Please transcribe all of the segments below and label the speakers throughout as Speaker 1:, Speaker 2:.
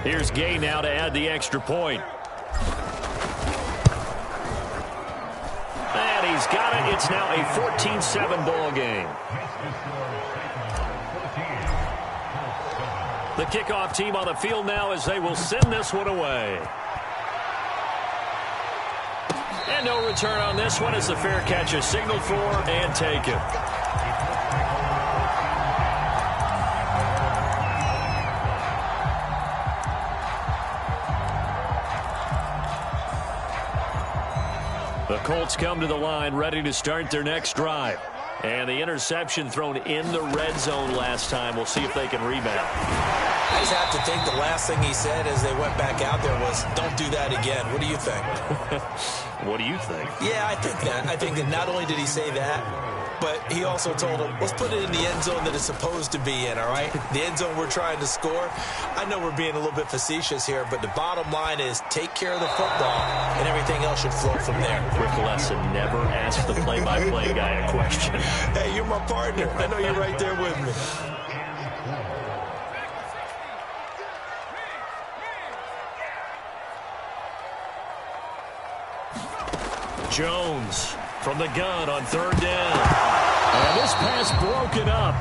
Speaker 1: Here's Gay now to add the extra point. And he's got it. It's now a 14-7 ball game. The kickoff team on the field now as they will send this one away. And no return on this one as the fair catch is signaled for and taken. The Colts come to the line ready to start their next drive. And the interception thrown in the red zone last time. We'll see if they can rebound.
Speaker 2: I just have to think the last thing he said as they went back out there was, don't do that again. What do you think?
Speaker 1: What do you think?
Speaker 2: Yeah, I think that. I think that not only did he say that, but he also told him, let's put it in the end zone that it's supposed to be in, all right? The end zone we're trying to score. I know we're being a little bit facetious here, but the bottom line is take care of the football, and everything else should flow from there.
Speaker 1: Quick lesson, never ask the play-by-play guy a question.
Speaker 2: Hey, you're my partner. I know you're right there with me.
Speaker 1: Jones from the gun on third down. And this pass broken up.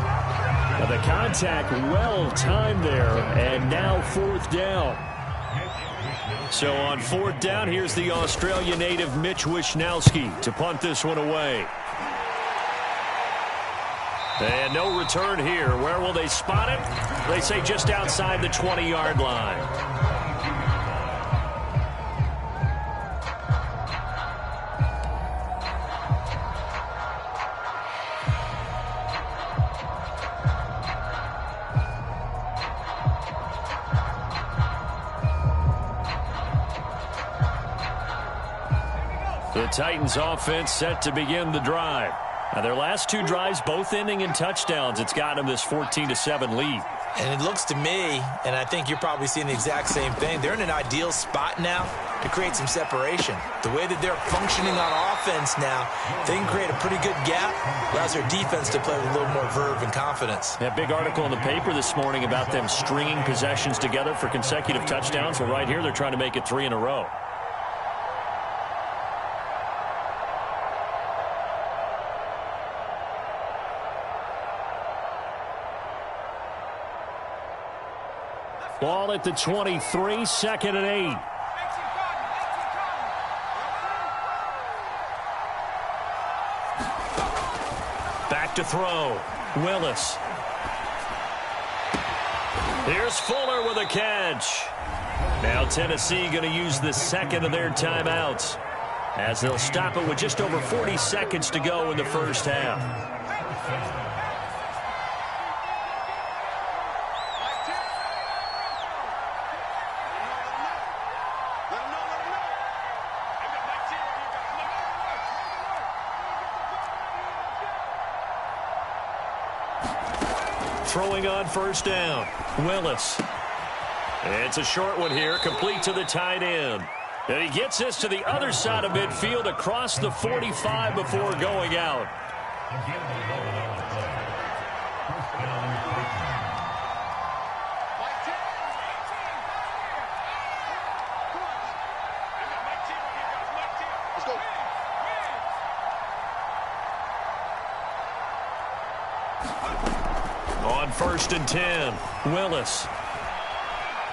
Speaker 1: The contact well timed there, and now fourth down. So on fourth down, here's the Australia native Mitch Wishnowsky to punt this one away. And no return here. Where will they spot it? They say just outside the 20-yard line. The Titans offense set to begin the drive. Now their last two drives both ending in touchdowns. It's got them this 14-7 lead.
Speaker 2: And it looks to me, and I think you're probably seeing the exact same thing, they're in an ideal spot now to create some separation. The way that they're functioning on offense now, they can create a pretty good gap. Allows their defense to play with a little more verve and confidence.
Speaker 1: That big article in the paper this morning about them stringing possessions together for consecutive touchdowns. Well, right here they're trying to make it 3 in a row. Ball at the 23, second and 8. Back to throw. Willis. Here's Fuller with a catch. Now Tennessee going to use the second of their timeouts as they'll stop it with just over 40 seconds to go in the first half. Throwing on first down. Willis. It's a short one here, complete to the tight end. And he gets this to the other side of midfield across the 45 before going out. On first and 10, Willis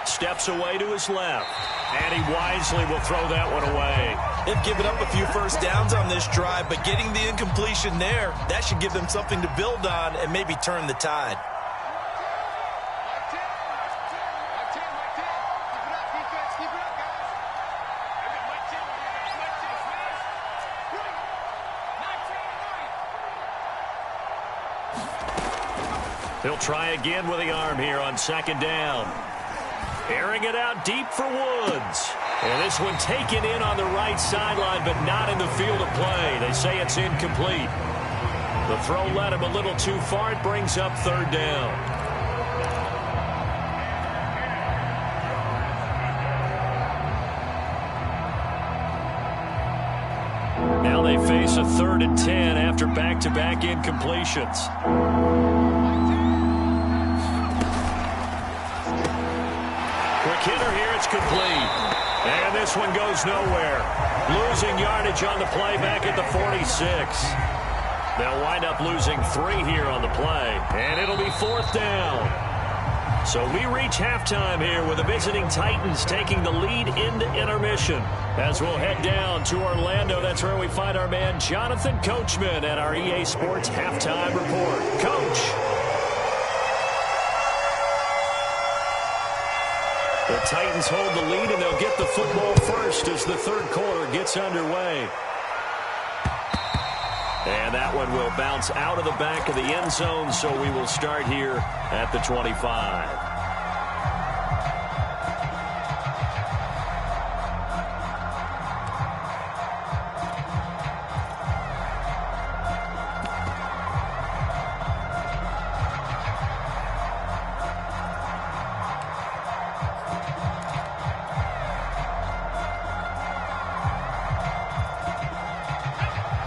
Speaker 1: steps away to his left, and he wisely will throw that one away.
Speaker 2: They've given up a few first downs on this drive, but getting the incompletion there, that should give them something to build on and maybe turn the tide.
Speaker 1: He'll try again with the arm here on second down. Airing it out deep for Woods. And this one taken in on the right sideline, but not in the field of play. They say it's incomplete. The throw led him a little too far. It brings up third down. Now they face a 3rd and 10 after back-to-back incompletions. Quick hitter here. It's complete. And this one goes nowhere. Losing yardage on the play back at the 46. They'll wind up losing 3 here on the play. And it'll be 4th down. So we reach halftime here with the visiting Titans taking the lead into intermission. As we'll head down to Orlando, that's where we find our man Jonathan Coachman at our EA Sports Halftime Report. Coach. The Titans hold the lead, and they'll get the football first as the third quarter gets underway. And that one will bounce out of the back of the end zone, so we will start here at the 25.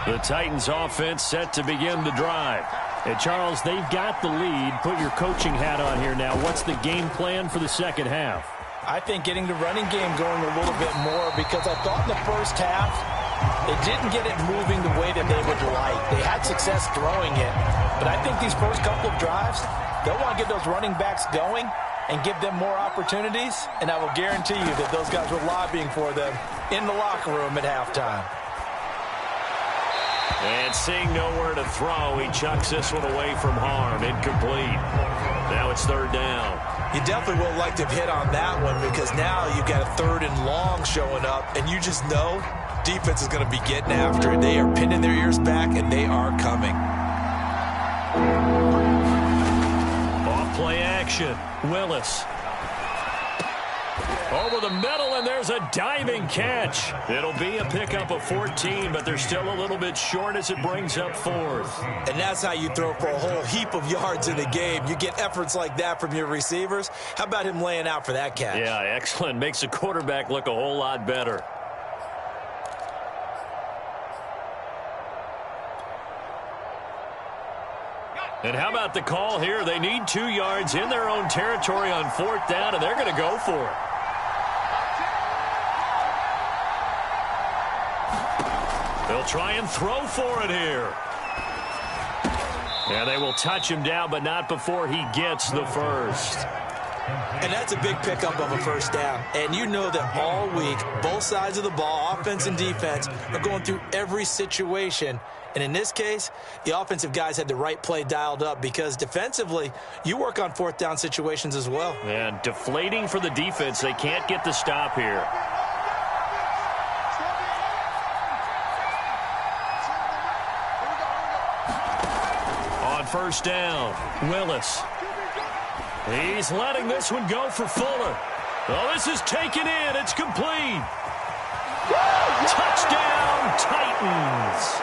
Speaker 1: The Titans offense set to begin the drive.
Speaker 3: And Charles, they've got the lead. Put your coaching hat on here now. What's the game plan for the second half?
Speaker 2: I think getting the running game going a little bit more, because I thought in the first half they didn't get it moving the way that they would like. They had success throwing it, but I think these first couple of drives, they'll want to get those running backs going and give them more opportunities, and I will guarantee you that those guys were lobbying for them in the locker room at halftime.
Speaker 1: And seeing nowhere to throw, he chucks this one away from harm. Incomplete. Now it's 3rd down.
Speaker 2: You definitely would like to have hit on that one, because now you've got a 3rd and long showing up, and you just know defense is going to be getting after it. They are pinning their ears back, and they are coming.
Speaker 1: Off play action. Willis. Over the middle, and there's a diving catch. It'll be a pickup of 14, but they're still a little bit short as it brings up 4th.
Speaker 2: And that's how you throw for a whole heap of yards in the game. You get efforts like that from your receivers. How about him laying out for that catch?
Speaker 1: Yeah, excellent. Makes the quarterback look a whole lot better. And how about the call here? They need 2 yards in their own territory on 4th down, and they're going to go for it. They'll try and throw for it here. And they will touch him down, but not before he gets the first.
Speaker 2: And that's a big pickup of a 1st down. And you know that all week, both sides of the ball, offense and defense, are going through every situation. And in this case, the offensive guys had the right play dialed up, because defensively, you work on 4th down situations as well.
Speaker 1: And deflating for the defense. They can't get the stop here. On 1st down, Willis. He's letting this one go for Fuller. Oh, this is taken in. It's complete. Touchdown, Titans.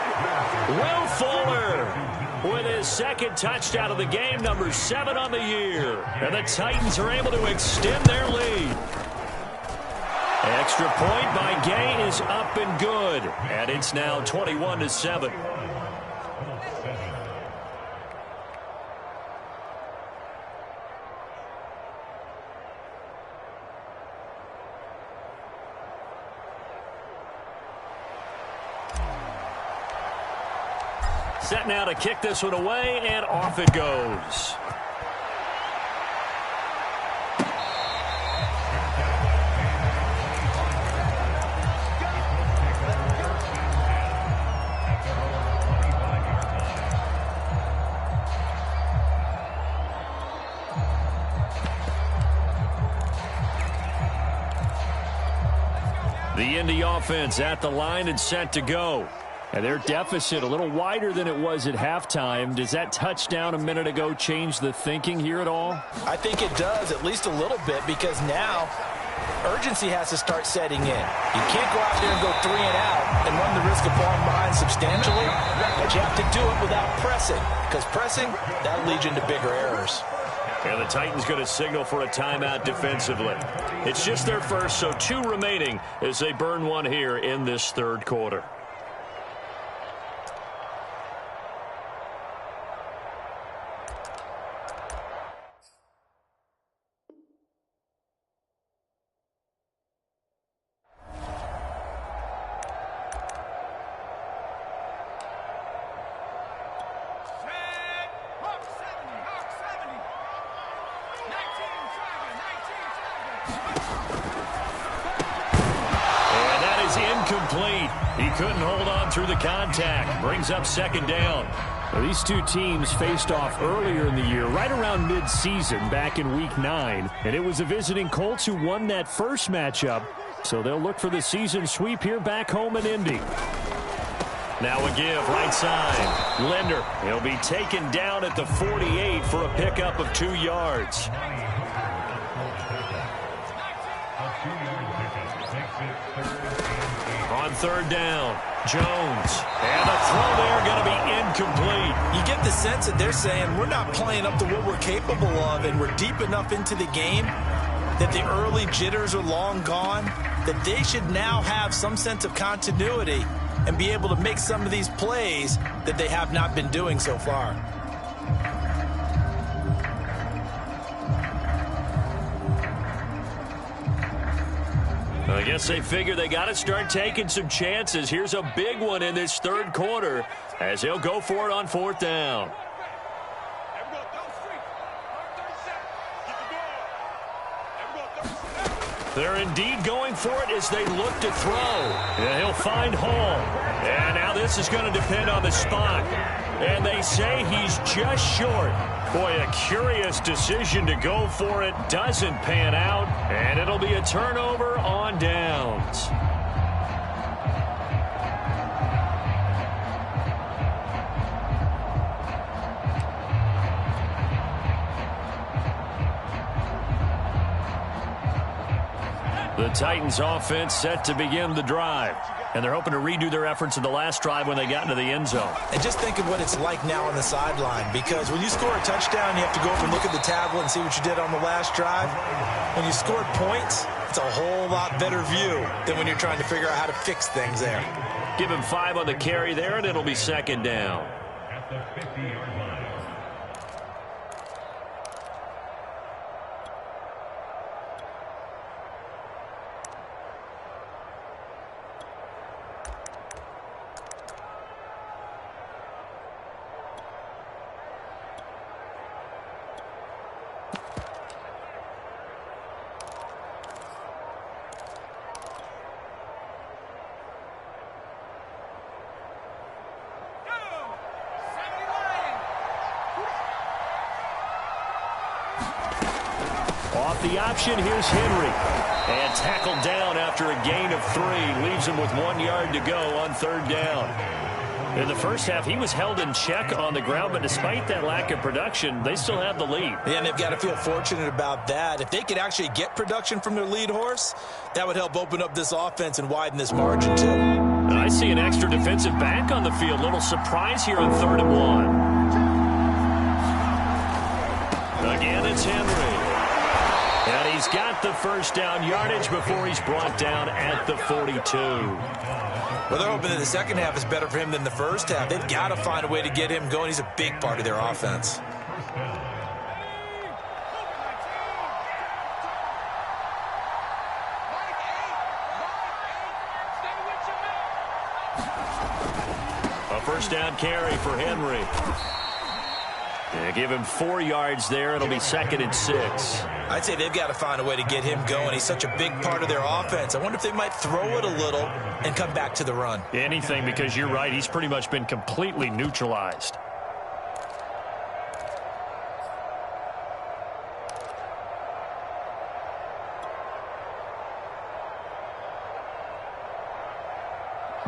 Speaker 1: Will Fuller with his 2nd touchdown of the game, number 7 on the year. And the Titans are able to extend their lead. Extra point by Gay is up and good. And it's now 21-7. Set now to kick this one away, and off it goes. The Indy offense at the line and set to go. And their deficit a little wider than it was at halftime. Does that touchdown a minute ago change the thinking here at all?
Speaker 2: I think it does, at least a little bit, because now urgency has to start setting in. You can't go out there and go 3 and out and run the risk of falling behind substantially, but you have to do it without pressing, because pressing, that'll lead you into bigger errors.
Speaker 1: And the Titans going to signal for a timeout defensively. It's just their first, so 2 remaining as they burn one here in this 3rd quarter. And that is incomplete. He couldn't hold on through the contact. Brings up second down.
Speaker 3: Well, these two teams faced off earlier in the year, right around mid-season, back in Week 9. And it was the visiting Colts who won that first matchup. So they'll look for the season sweep here back home in Indy.
Speaker 1: Now a give, right side. Linder, he'll be taken down at the 48 for a pickup of 2 yards. On third down, Jones. And the throw there going to be incomplete.
Speaker 2: You get the sense that they're saying we're not playing up to what we're capable of, and we're deep enough into the game that the early jitters are long gone, that they should now have some sense of continuity and be able to make some of these plays that they have not been doing so far.
Speaker 1: I guess they figure they got to start taking some chances. Here's a big one in this third quarter as he'll go for it on fourth down. They're indeed going for it as they look to throw. And he'll find Hall. And now this is going to depend on the spot. And they say he's just short. Boy, a curious decision to go for it. Doesn't pan out. And it'll be a turnover on downs. The Titans offense set to begin the drive. And they're hoping to redo their efforts in the last drive when they got into the end zone.
Speaker 2: And just think of what it's like now on the sideline, because when you score a touchdown, you have to go up and look at the tablet and see what you did on the last drive. When you scored points, it's a whole lot better view than when you're trying to figure out how to fix things there.
Speaker 1: Give him 5 on the carry there, and it'll be second down.
Speaker 4: At the 50-yard line.
Speaker 1: Off the option, here's Henry. And tackled down after a gain of 3. Leaves him with 1 yard to go on third down. In the first half, he was held in check on the ground, but despite that lack of production, they still have the lead.
Speaker 2: Yeah, and they've got to feel fortunate about that. If they could actually get production from their lead horse, that would help open up this offense and widen this margin, too.
Speaker 1: And I see an extra defensive back on the field. Little surprise here on 3rd and 1. Again, it's Henry. And he's got the first down yardage before he's brought down at the 42.
Speaker 2: Well, they're hoping that the second half is better for him than the first half. They've got to find a way to get him going. He's a big part of their offense.
Speaker 1: A first down carry for Henry. And give him 4 yards there. It'll be 2nd and 6.
Speaker 2: I'd say they've got to find a way to get him going. He's such a big part of their offense. I wonder if they might throw it a little and come back to the run.
Speaker 1: Anything, because you're right. He's pretty much been completely neutralized.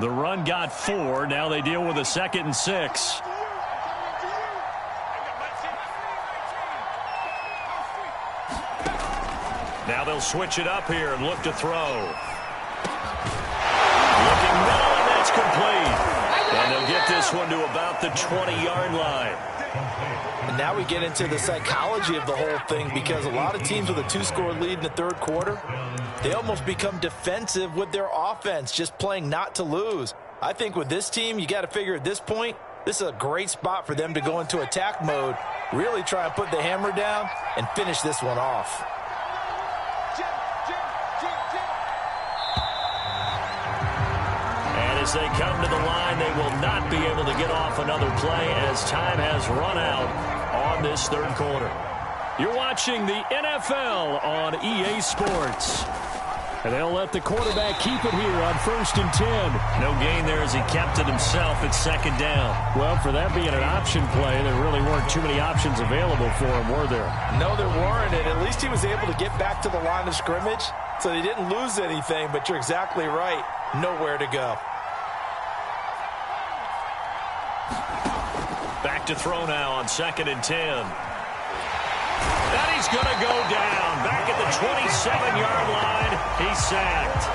Speaker 1: The run got 4. Now they deal with a 2nd and 6. Now they'll switch it up here and look to throw. Looking middle, and that's complete. And they'll get this one to about the 20-yard line.
Speaker 2: And now we get into the psychology of the whole thing, because a lot of teams with a 2-score lead in the third quarter, they almost become defensive with their offense, just playing not to lose. I think with this team, you got to figure at this point, this is a great spot for them to go into attack mode, really try and put the hammer down and finish this one off.
Speaker 1: As they come to the line, they will not be able to get off another play as time has run out on this third quarter.
Speaker 3: You're watching the NFL on EA Sports. And they'll let the quarterback keep it here on 1st and 10.
Speaker 1: No gain there as he kept it himself at 2nd down.
Speaker 3: Well, for that being an option play, there really weren't too many options available for him, were there?
Speaker 2: No, there weren't, and at least he was able to get back to the line of scrimmage, so he didn't lose anything, but you're exactly right. Nowhere to go.
Speaker 1: Back to throw now on 2nd and 10. And he's going to go down. Back at the 27-yard line. He's sacked.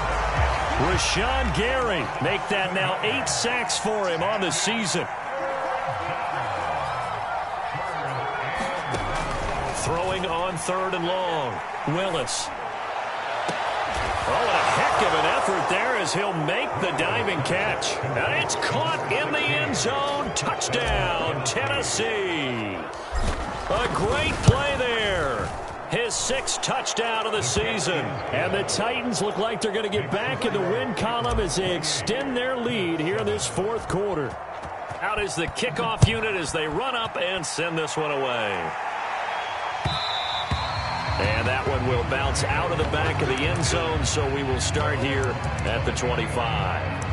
Speaker 3: Rashawn Gary make that now 8 sacks for him on the season.
Speaker 1: Throwing on 3rd and long. Willis. Oh, and a heck of an effort there as he'll make the diving catch. And it's caught in the end zone. Touchdown, Tennessee. A great play there. His 6th touchdown of the season.
Speaker 3: And the Titans look like they're going to get back in the win column as they extend their lead here in this 4th quarter.
Speaker 1: Out is the kickoff unit as they run up and send this one away. And that one will bounce out of the back of the end zone, so we will start here at the 25.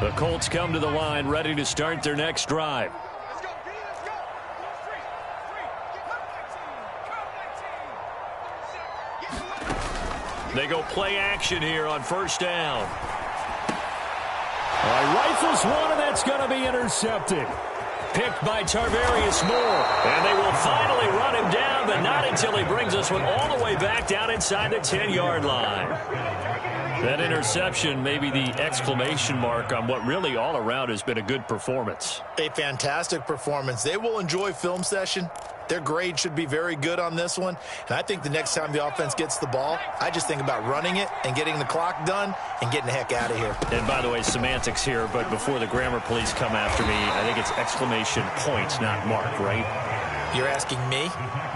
Speaker 1: The Colts come to the line ready to start their next drive. They go play action here on 1st down.
Speaker 3: Rifles one, and that's going to be intercepted.
Speaker 1: Picked by Tarvarius Moore. And they will finally run him down, but not until he brings this one all the way back down inside the 10-yard line. That interception may be the exclamation mark on what really all around has been a good performance.
Speaker 5: A fantastic performance. They will enjoy film session. Their grade should be very good on this one. And I think the next time the offense gets the ball, I just think about running it and getting the clock done and getting the heck out of here.
Speaker 1: And by the way, semantics here, but before the grammar police come after me, I think it's exclamation point, not mark, right?
Speaker 5: You're asking me?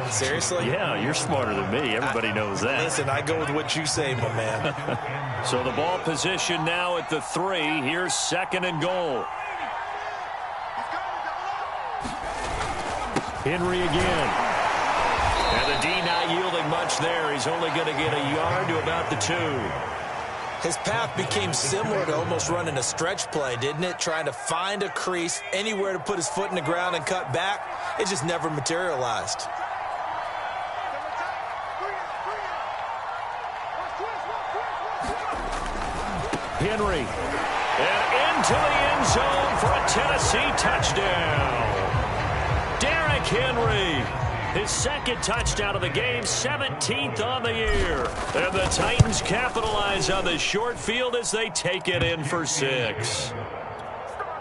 Speaker 5: Seriously?
Speaker 1: Yeah, you're smarter than me. Everybody knows that.
Speaker 5: Listen, I go with what you say, my man.
Speaker 1: So the ball position now at the 3. Here's 2nd and goal.
Speaker 3: Henry again.
Speaker 1: And the D not yielding much there. He's only going to get a yard to about the 2.
Speaker 2: His path became similar to almost running a stretch play, didn't it? Trying to find a crease, anywhere to put his foot in the ground and cut back. It just never materialized.
Speaker 3: Henry.
Speaker 1: And into the end zone for a Tennessee touchdown. Derrick Henry. His 2nd touchdown of the game, 17th on the year. And the Titans capitalize on the short field as they take it in for 6.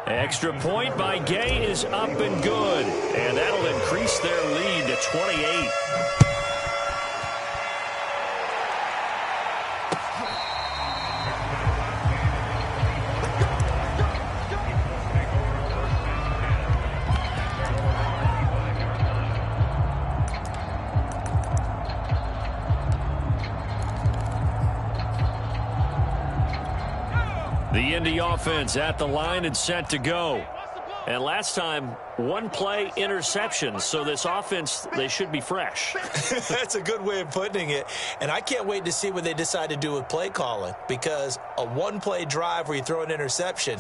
Speaker 1: Extra point by Gay is up and good. And that'll increase their lead to 28. The Indy offense at the line and set to go. And last time, 1 play interception. So this offense, they should be fresh.
Speaker 2: That's a good way of putting it. And I can't wait to see what they decide to do with play calling. Because a 1-play drive where you throw an interception,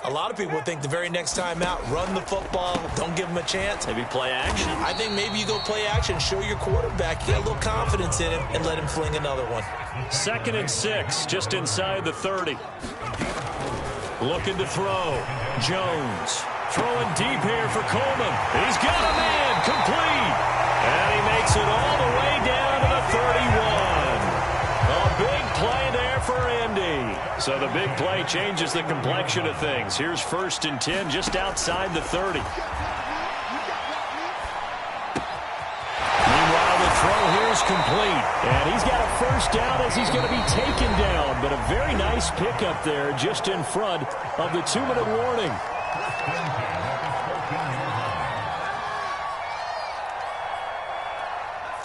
Speaker 2: a lot of people think the very next time out, run the football, don't give them a chance.
Speaker 1: Maybe play action.
Speaker 2: I think maybe you go play action, show your quarterback, get a little confidence in him, and let him fling another one.
Speaker 1: 2nd and 6, just inside the 30. Looking to throw. Jones throwing deep here for Coleman. He's got a man complete. And he makes it all the way down to the 31. A big play there for Indy. So the big play changes the complexion of things. Here's 1st and 10 just outside the 30.
Speaker 3: Meanwhile, the throw here is complete. And he's got a 1st down as he's going to be taken down. But a very nice pickup there just in front of the 2-minute warning.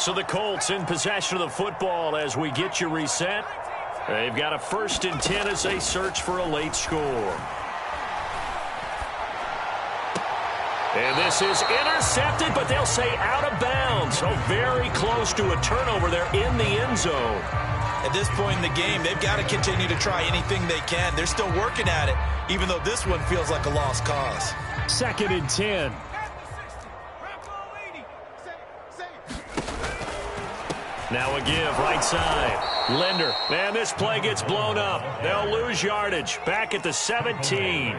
Speaker 1: So the Colts in possession of the football as we get you reset. They've got a 1st and 10 as they search for a late score. And this is intercepted, but they'll say out of bounds. So very close to a turnover there in the end zone.
Speaker 2: At this point in the game, they've got to continue to try anything they can. They're still working at it, even though this one feels like a lost cause.
Speaker 3: 2nd and 10.
Speaker 1: Now a give, right side. Linder, and this play gets blown up. They'll lose yardage. Back at the 17.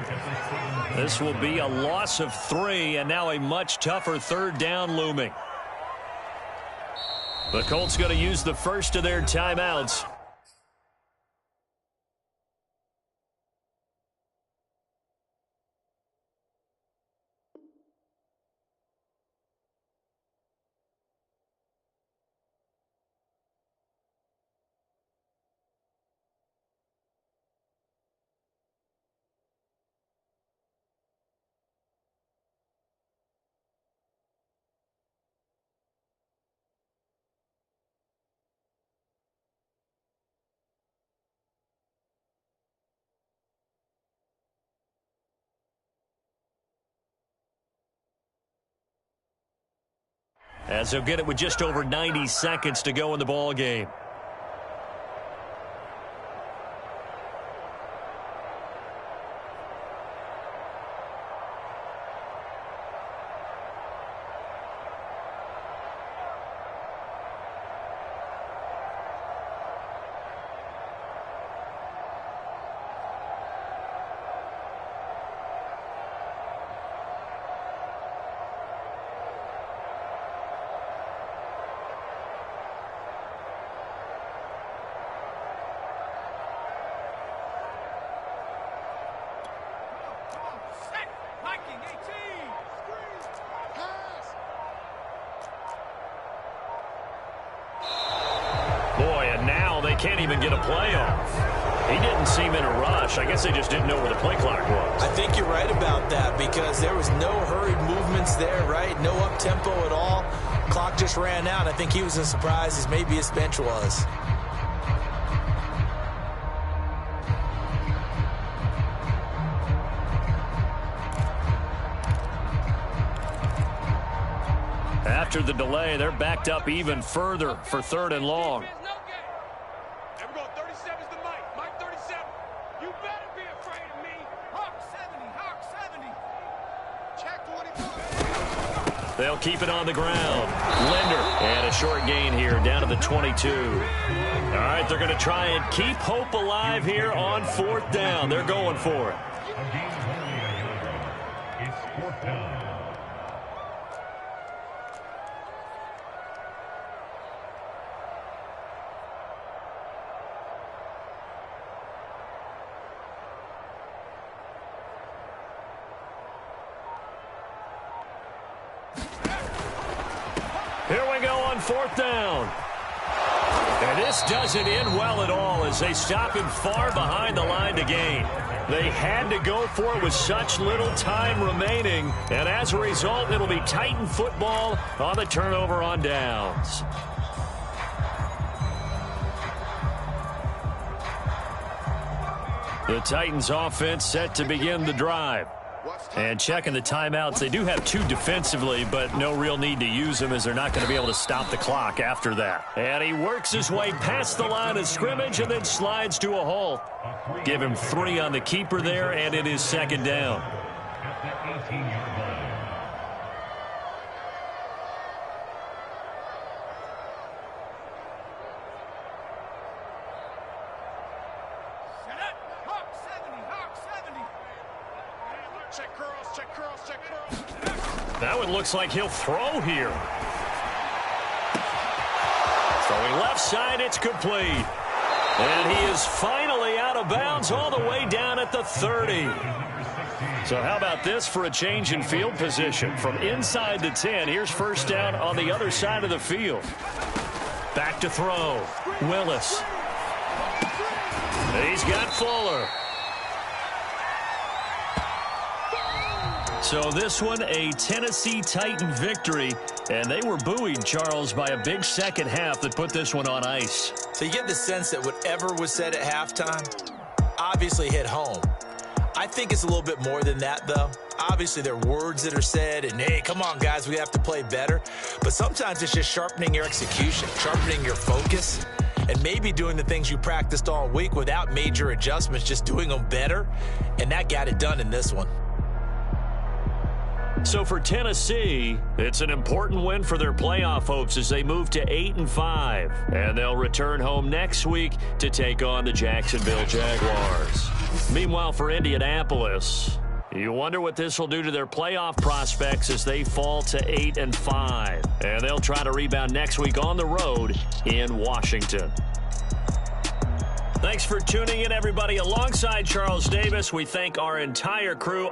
Speaker 1: This will be a loss of 3, and now a much tougher 3rd down looming. The Colts going to use the first of their timeouts. As they'll get it with just over 90 seconds to go in the ball game. Boy, and now they can't even get a play off. He didn't seem in a rush. I guess they just didn't know where the play clock was.
Speaker 2: I think you're right about that because there was no hurried movements there, right? No up-tempo at all. Clock just ran out. I think he was as surprised as maybe his bench was.
Speaker 1: After the delay, they're backed up even further for 3rd and long. They'll keep it on the ground. Linder, and a short gain here down to the 22. All right, they're going to try and keep hope alive here on 4th down. They're going for it.
Speaker 4: It's 4th down.
Speaker 1: Here we go on 4th down. And this doesn't end well at all as they stop him far behind the line to gain. They had to go for it with such little time remaining. And as a result, it'll be Titan football on the turnover on downs. The Titans offense set to begin the drive. And checking the timeouts, they do have 2 defensively, but no real need to use them as they're not going to be able to stop the clock after that. And he works his way past the line of scrimmage and then slides to a halt. Give him 3 on the keeper there, and it is 2nd down.
Speaker 4: At the 18-yard line.
Speaker 1: Now it looks like he'll throw here. Throwing left side, it's complete. And he is finally out of bounds all the way down at the 30. So how about this for a change in field position? From inside the 10, here's 1st down on the other side of the field. Back to throw. Willis. He's got Fuller. So this one, a Tennessee Titan victory.
Speaker 3: And they were buoyed, Charles, by a big second half that put this one on ice.
Speaker 2: So you get the sense that whatever was said at halftime obviously hit home. I think it's a little bit more than that, though. Obviously, there are words that are said, and, hey, come on, guys, we have to play better. But sometimes it's just sharpening your execution, sharpening your focus, and maybe doing the things you practiced all week without major adjustments, just doing them better. And that got it done in this one.
Speaker 3: So for Tennessee, it's an important win for their playoff hopes as they move to 8-5. And they'll return home next week to take on the Jacksonville Jaguars. Meanwhile, for Indianapolis, you wonder what this will do to their playoff prospects as they fall to 8-5. And they'll try to rebound next week on the road in Washington. Thanks for tuning in, everybody. Alongside Charles Davis, we thank our entire crew.